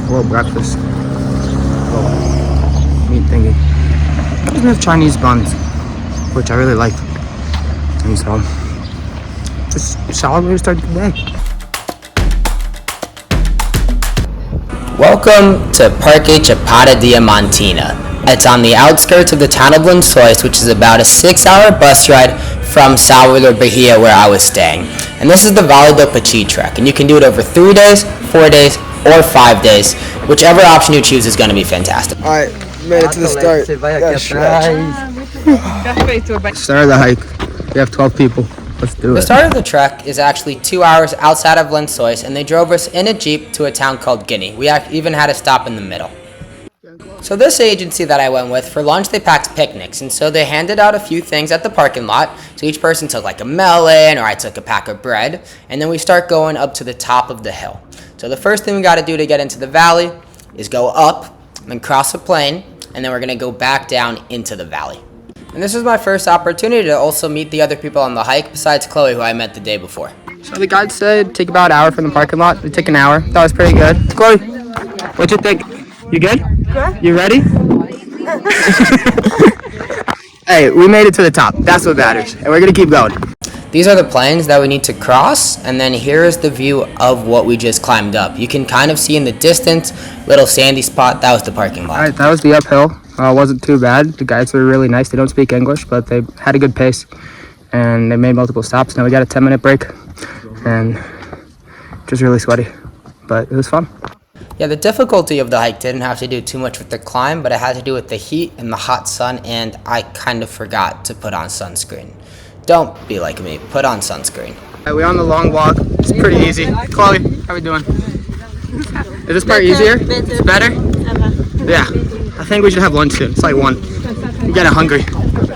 A little breakfast. A little meat thingy. It doesn't have Chinese buns, which I really like. And so, just a solid way to start the day. Welcome to Parque Chapada Diamantina. It's on the outskirts of the town of Lençóis, which is about a 6-hour bus ride from Salvador Bahia, where I was staying. And this is the Vali do Pati trek, and you can do it over 3 days, 4 days, or 5 days. Whichever option you choose is going to be fantastic. Alright, made it to the start. Start of the hike. We have 12 people. Let's do it. The start of the trek is actually 2 hours outside of Lençóis, and they drove us in a Jeep to a town called Guinea. We even had a stop in the middle. So this agency that I went with, for lunch they packed picnics, and so they handed out a few things at the parking lot. So each person took like a melon, or I took a pack of bread, and then we start going up to the top of the hill. So the first thing we got to do to get into the valley is go up, then cross a plane, and then we're going to go back down into the valley. And this was my first opportunity to also meet the other people on the hike, besides Chloe, who I met the day before. So the guide said take about an hour from the parking lot. It took an hour. That was pretty good. Chloe, what'd you think? You good? Good. You ready? Hey, we made it to the top. That's what matters. And we're going to keep going. These are the plains that we need to cross, and then here is the view of what we just climbed up. You can kind of see in the distance, little sandy spot. That was the parking lot. All right, that was the uphill. Wasn't too bad. The guides were really nice. They don't speak English, but they had a good pace, and they made multiple stops. Now we got a 10-minute break, and just really sweaty, but it was fun. Yeah, the difficulty of the hike didn't have to do too much with the climb, but it had to do with the heat and the hot sun, and I kind of forgot to put on sunscreen. Don't be like me. Put on sunscreen. We're on the long walk. It's pretty easy. Chloe, how we doing? Is this part easier? It's better? Yeah. I think we should have lunch soon. It's like 1. I'm getting hungry.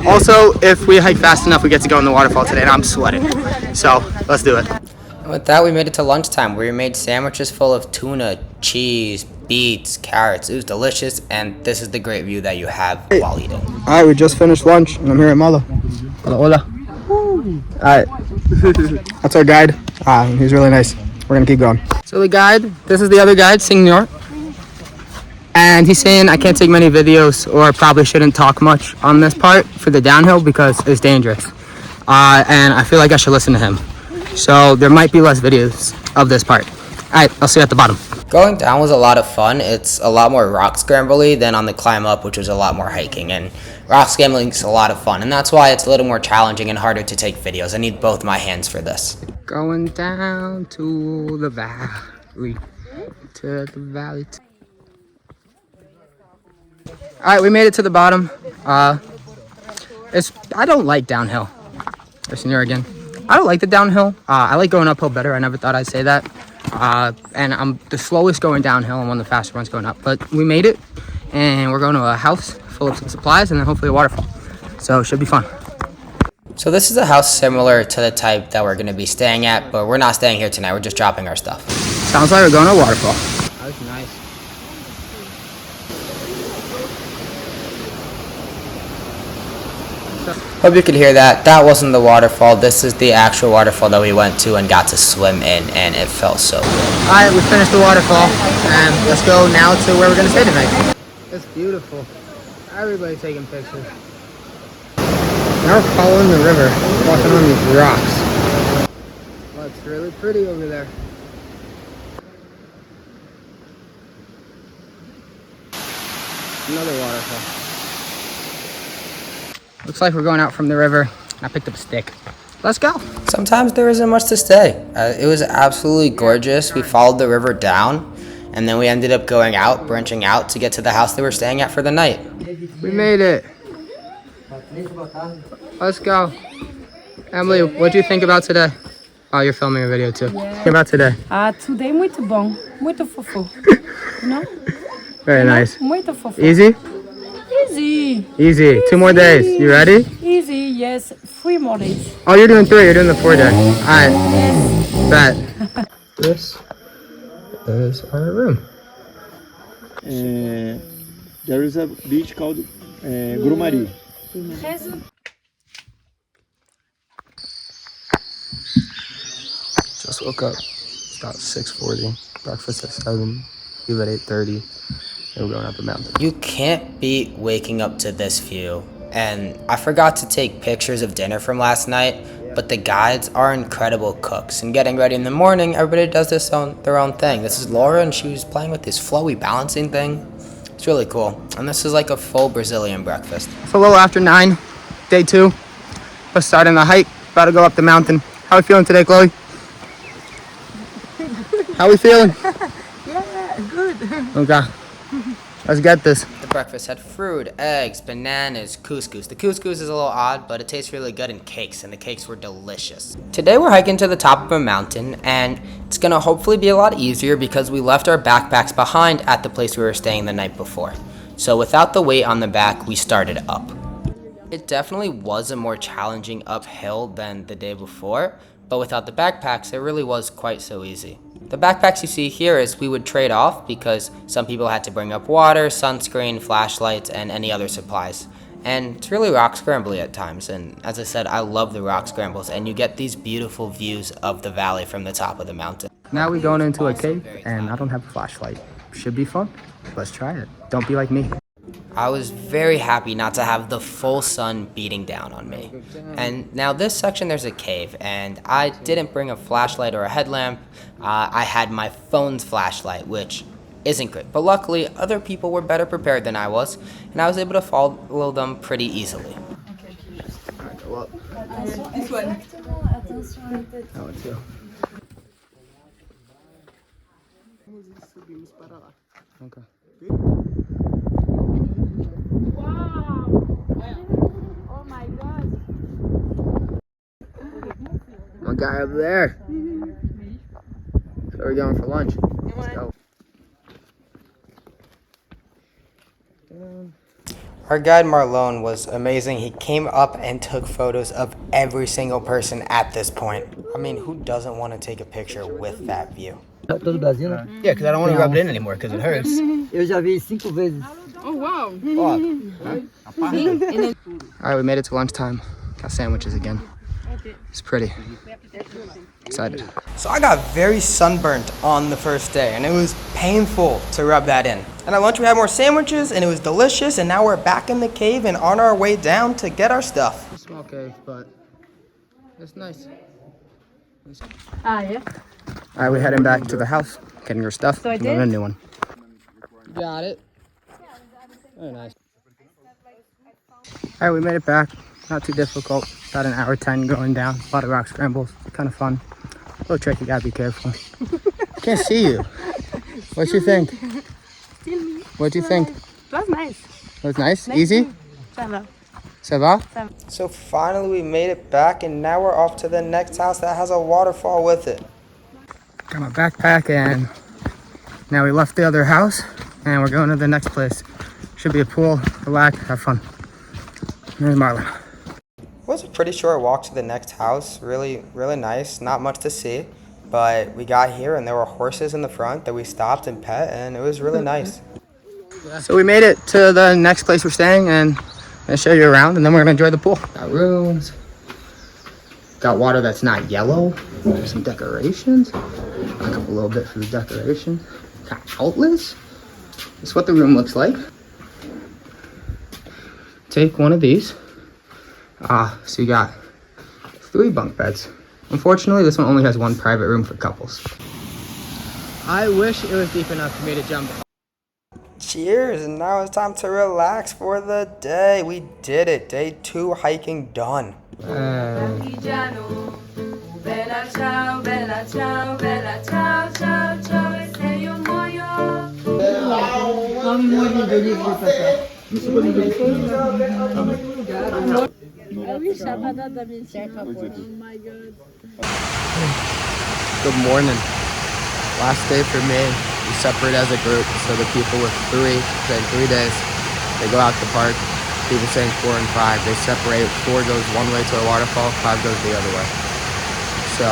Also, if we hike fast enough, we get to go in the waterfall today, and I'm sweating. So, let's do it. And with that, we made it to lunchtime, where we made sandwiches full of tuna, cheese, beets, carrots. It was delicious, and this is the great view that you have while eating. All right, we just finished lunch, and I'm here at Malo. Hola, hola. Alright, that's our guide. He's really nice. We're gonna keep going. So the guide, this is the other guide, Senor. And he's saying I can't take many videos, or probably shouldn't talk much on this part for the downhill because it's dangerous. And I feel like I should listen to him. So there might be less videos of this part. Alright, I'll see you at the bottom. Going down was a lot of fun. It's a lot more rock scrambly than on the climb up, which was a lot more hiking. And rock scrambling is a lot of fun, and that's why it's a little more challenging and harder to take videos. I need both my hands for this. Going down to the valley. To the valley. Alright, we made it to the bottom. I don't like downhill. There's Senor again. I don't like the downhill. I like going uphill better. I never thought I'd say that. And I'm the slowest going downhill and one of the faster ones going up. But we made it, and we're going to a house full of some supplies and then hopefully a waterfall. So it should be fun. So this is a house similar to the type that we're going to be staying at, but we're not staying here tonight. We're just dropping our stuff. Sounds like we're going to a waterfall. That was nice. Hope you could hear that. That wasn't the waterfall. This is the actual waterfall that we went to and got to swim in, and it felt so good. Alright, we finished the waterfall, and let's go now to where we're going to stay tonight. It's beautiful. Everybody taking pictures. Now we're following the river, walking on these rocks. Oh, it's really pretty over there. Another waterfall. Looks like we're going out from the river. I picked up a stick. Let's go. Sometimes there isn't much to stay. It was absolutely gorgeous. We followed the river down, and then we ended up going out, branching out to get to the house they were staying at for the night. We made it. Let's go. Emily, what do you think about today? Oh, you're filming a video too. Yeah. Think about today. Today muito bom. Muito fofo. No? Very nice. Muito fofo. Easy? Easy. Easy. 2 more days. You ready? Easy, yes. 3 more days. Oh, you're doing 3. You're doing the 4 day. Alright. Yes. Bet. This is our room. There is a beach called Grumari. Just woke up. It's about 6:40. Breakfast at 7. leave at 8:30. And we're going up the mountain. You can't beat waking up to this view. And I forgot to take pictures of dinner from last night, but the guides are incredible cooks. And getting ready in the morning, everybody does their own thing. This is Laura, and she was playing with this flowy balancing thing. It's really cool. And this is like a full Brazilian breakfast. It's a little after 9, day 2. We're starting the hike, about to go up the mountain. How are we feeling today, Chloe? How are we feeling? Yeah, good. Okay, let's get this. The breakfast had fruit, eggs, bananas, couscous. The couscous is a little odd, but it tastes really good in cakes, and the cakes were delicious. Today we're hiking to the top of a mountain, and it's gonna hopefully be a lot easier because we left our backpacks behind at the place we were staying the night before. So without the weight on the back, we started up. It definitely was a more challenging uphill than the day before, but without the backpacks, it really was quite so easy. The backpacks you see here is we would trade off because some people had to bring up water, sunscreen, flashlights, and any other supplies. And it's really rock scrambly at times, and as I said, I love the rock scrambles, and you get these beautiful views of the valley from the top of the mountain. Now we're going into a cave, and I don't have a flashlight. Should be fun. Let's try it. Don't be like me. I was very happy not to have the full sun beating down on me. And now this section there's a cave, and I didn't bring a flashlight or a headlamp. I had my phone's flashlight, which isn't good. But luckily, other people were better prepared than I was, and I was able to follow them pretty easily. Alright, go up. This one. That one too. Okay. Oh my God. One guy over there. So we're going for lunch. Let's go. Our guide Marlon was amazing. He came up and took photos of every single person at this point. I mean, who doesn't want to take a picture with that view? Todo Brasil, né? Yeah, because I don't want to rub it in anymore because it hurts. Eu já vi 5 vezes. Oh wow. Alright, we made it to lunchtime. Got sandwiches again. It's pretty. Excited. So I got very sunburnt on the first day, and it was painful to rub that in. And at lunch we had more sandwiches, and it was delicious, and now we're back in the cave and on our way down to get our stuff. It's a small cave, but it's nice. Ah, yeah. Alright, we're heading back to the house, getting our stuff, So I and getting a did? new one. Got it. Very nice. Alright, we made it back. Not too difficult. About an hour 10 going down. A lot of rock scrambles. Kind of fun. A little tricky, gotta be careful. Can't see you. What you think? Still me. What do you think? It was nice. It was nice? Easy? Ça va. Ça va? So finally we made it back, and now we're off to the next house that has a waterfall with it. Got my backpack, and now we left the other house and we're going to the next place. Should be a pool, relax, have fun. There's Marlon. It was a pretty short walk to the next house. Really nice. Not much to see, but we got here and there were horses in the front that we stopped and pet, and it was really nice. So we made it to the next place we're staying, and I'm gonna show you around, and then we're gonna enjoy the pool. Got rooms. Got water that's not yellow. There's some decorations. Back up a little bit for the decoration. Got outlets. This is what the room looks like. Take one of these. So you got 3 bunk beds. Unfortunately, this one only has 1 private room for couples. I wish it was deep enough for me to jump. Cheers, and now it's time to relax for the day. We did it. Day 2 hiking done. Partigiano, bella ciao, bella ciao, bella ciao, ciao, ciao, e se io muoio. Chapada Diamantina. Oh my God. Good morning. Last day for me. We separate as a group, so the people with 3 spend 3 days. They go out to the park. People saying 4 and 5. They separate. 4 goes one way to a waterfall, 5 goes the other way. So,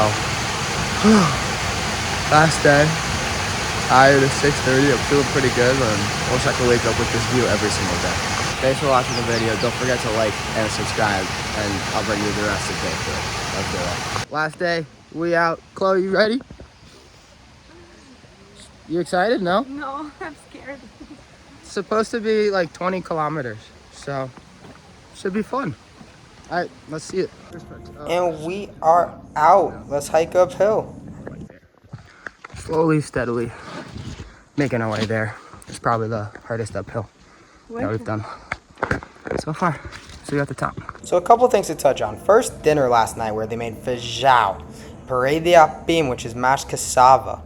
last day. Tired at 6:30. I'm feeling pretty good, and I wish I could wake up with this view every single day. Thanks for watching the video. Don't forget to like and subscribe, and I'll bring you the rest of the day for it. Let's do it. Last day. We out. Chloe, you ready? You excited? No? No, I'm scared. It's supposed to be like 20 kilometers, so should be fun. All right, let's see it. And we are out. Let's hike uphill. Slowly, steadily making our way there. It's probably the hardest uphill that we've done so far. So you're at the top. So a couple things to touch on. First, dinner last night where they made feijão, puré de apim, which is mashed cassava,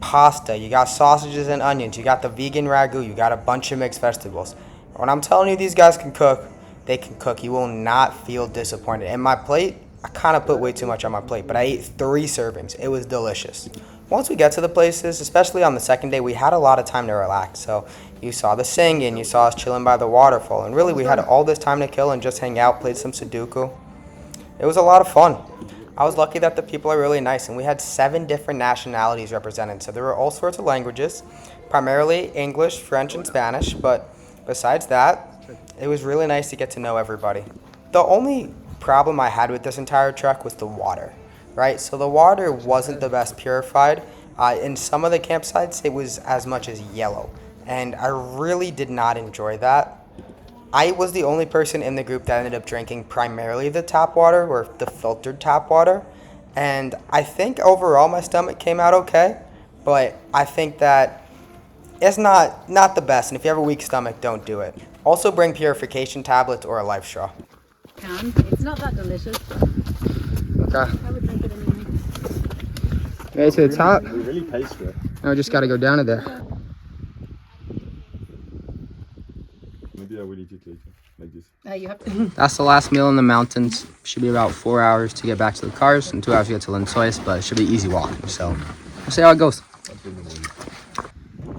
pasta, you got sausages and onions, you got the vegan ragu, you got a bunch of mixed vegetables. When I'm telling you these guys can cook, they can cook. You will not feel disappointed. And my plate, I kind of put way too much on my plate, but I ate 3 servings. It was delicious. Once we get to the places, especially on the second day, we had a lot of time to relax. So you saw the singing, you saw us chilling by the waterfall, and really we had all this time to kill and just hang out, played some Sudoku. It was a lot of fun. I was lucky that the people are really nice, and we had 7 different nationalities represented. So there were all sorts of languages, primarily English, French, and Spanish, but besides that, it was really nice to get to know everybody. The only problem I had with this entire trek was the water, right? So the water wasn't the best purified. In some of the campsites, it was as much as yellow, and I really did not enjoy that. I was the only person in the group that ended up drinking primarily the tap water or the filtered tap water, and I think overall my stomach came out okay, but I think that it's not the best, and if you have a weak stomach, don't do it. Also bring purification tablets or a life straw. It's not that delicious. Okay. I would drink it anyway. Made it to the top. We really paced for it. Now we just got to go down to there. Maybe I will eat it later, like this. You have to. That's the last meal in the mountains. Should be about 4 hours to get back to the cars and 2 hours to get to Lençóis, but it should be easy walking. So we'll see how it goes.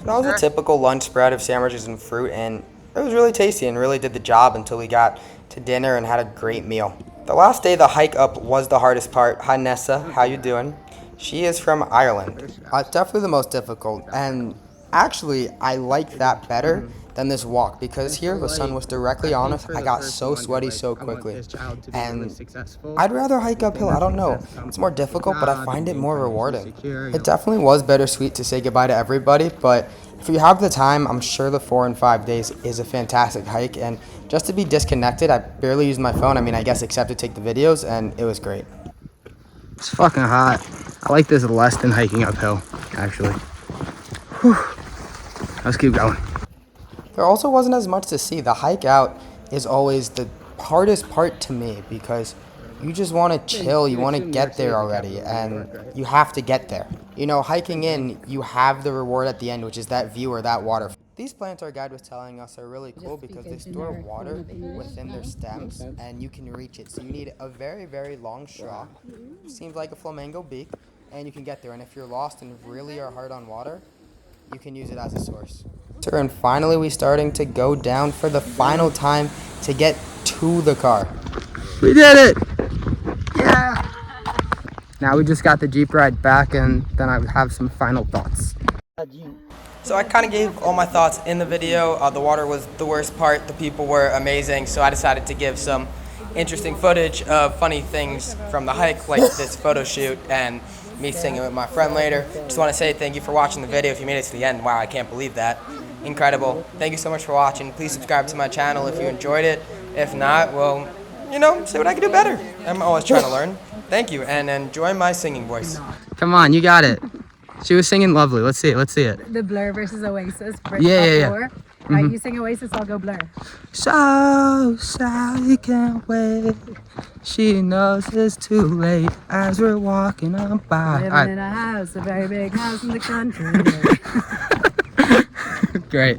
That was a typical lunch spread of sandwiches and fruit, and it was really tasty and really did the job until we got to dinner and had a great meal. The last day, the hike up was the hardest part. Hi Nessa, how you doing? She is from Ireland. Definitely the most difficult, and actually I like that better than this walk because here the sun was directly on us. I got so sweaty so quickly, and I'd rather hike uphill. I don't know, it's more difficult, but I find it more rewarding. It definitely was bittersweet to say goodbye to everybody, but if you have the time, I'm sure the 4 and 5 days is a fantastic hike, and just to be disconnected, I barely used my phone. I mean, I guess except to take the videos, and it was great. It's fucking hot. I like this less than hiking uphill, actually. Whew. Let's keep going. There also wasn't as much to see. The hike out is always the hardest part to me because you just want to chill, you want to get there already, and you have to get there. You know, hiking in, you have the reward at the end, which is that view or that waterfall. These plants our guide was telling us are really cool because they store water within their stems and you can reach it. So you need a very, very long straw. Seems like a flamingo beak, and you can get there. And if you're lost and really are hard on water, you can use it as a source. And finally, we're starting to go down for the final time to get to the car. We did it! Yeah! Now we just got the Jeep ride back, and then I have some final thoughts. So I kind of gave all my thoughts in the video. The water was the worst part. The people were amazing, so I decided to give some interesting footage of funny things from the hike, like this photo shoot and me singing with my friend later. Just want to say thank you for watching the video. If you made it to the end, wow, I can't believe that. Incredible. Thank you so much for watching. Please subscribe to my channel if you enjoyed it. If not, well, you know, see what I can do better. I'm always trying to learn. Thank you, and enjoy my singing voice. Come on, you got it. She was singing lovely. Let's see it. Let's see it. The Blur versus Oasis. Yeah. Right, you sing Oasis, I'll go Blur. So Sally can't wait. She knows it's too late as we're walking on by. Living in a house, a very big house in the country. Great.